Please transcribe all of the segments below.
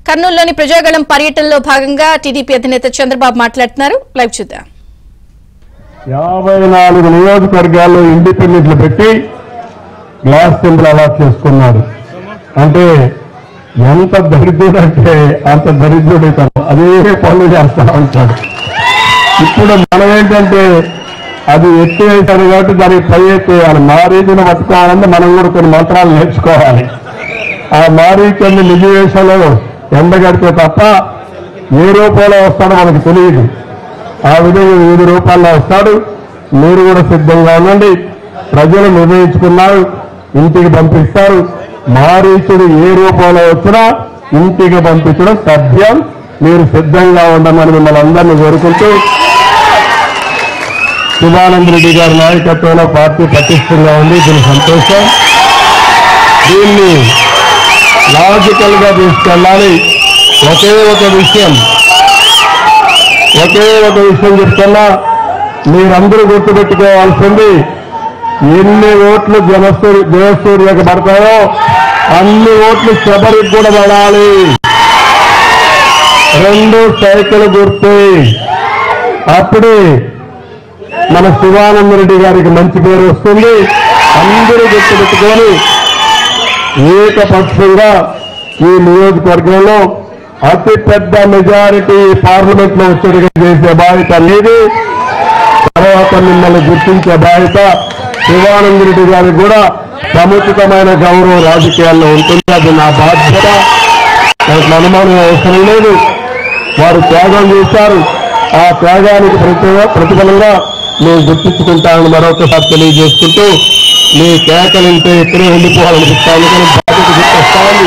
కర్నూలులోని ప్రజాగళం పర్యటనలో భాగంగా టీడీపీ అధినేత చంద్రబాబు మాట్లాడుతున్నారు. లైవ్ చూద్దాం. 54 నియోజకవర్గాల్లో ఇండిపెండెంట్లు పెట్టి గ్లాస్ సింబల్ అలాట్ చేసుకున్నాడు. అంటే ఎంత దరిద్రుడంటే అంత దరిద్రుడే తను అదే పనులు చేస్తా ఉంటాడు. ఇప్పుడు మనం ఏంటంటే అది ఎత్తి వేశాడు కాబట్టి దానికి పై ఎత్తేయాలి. మారీచును పట్టుకోవాలంటే మనం కూడా కొన్ని మంత్రాలు నేర్చుకోవాలి. ఆ మారీచుని నిజ వేషంలో ఎండగడితే తప్ప ఏ రూపంలో వస్తాడో మనకు తెలియదు. ఆ విధంగా వివిధ రూపాల్లో వస్తాడు. మీరు కూడా సిద్ధంగా ఉండండి. ప్రజలు నిర్ణయించుకున్నారు, ఇంటికి పంపిస్తారు. మారీచుడు ఏ రూపంలో వచ్చినా ఇంటికి పంపించడం సభ్యం. మీరు సిద్ధంగా ఉండమని మిమ్మల్ని అందరినీ కోరుకుంటూ శివానంద రెడ్డి గారి నాయకత్వంలో పార్టీ పటిష్టంగా ఉంది. దీని సంతోషం. దీన్ని లాజికల్ గా తీసుకెళ్ళాలి. ఒకే ఒక విషయం చెప్తున్నా, మీరందరూ గుర్తుపెట్టుకోవాల్సింది, ఎన్ని ఓట్లు జయసూర్యకు పడతాయో అన్ని ఓట్లు శబరికి కూడా పడాలి. 2 సైకిల్ గుర్తు. అప్పుడే మన శివానంద రెడ్డి గారికి మంచి పేరు వస్తుంది. అందరూ గుర్తుపెట్టుకొని ఏకపక్షంగా ఈ నియోజకవర్గంలో అతి పెద్ద మెజారిటీ పార్లమెంట్ లో వచ్చేట్టుగా చేసే బాధ్యత అనేది, తర్వాత మిమ్మల్ని గుర్తించే బాధ్యత శివానంద రెడ్డి గారికి కూడా సముచితమైన గౌరవం రాజకీయాల్లో ఉంటుంది. అది నా బాధ్యత. నాకు అనుమానం అవసరం లేదు. వారు త్యాగం చేశారు. ఆ త్యాగానికి ప్రతిఫలంగా నేను గుర్తించుకుంటానని మరొకసారి తెలియజేసుకుంటూ, మీ కేకలింటే ఇక్కడే ఉండిపోవాలనిపిస్తాను, కానీ బాధ్యత గుర్తొస్తామని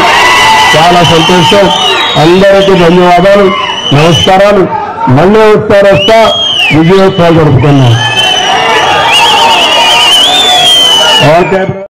చాలా సంతోషం. అందరికీ ధన్యవాదాలు, నమస్కారాలు. మళ్ళీ ఒకసారి వస్తా, విజయోత్సవాలు జరుపుకున్నాం. ఓకే.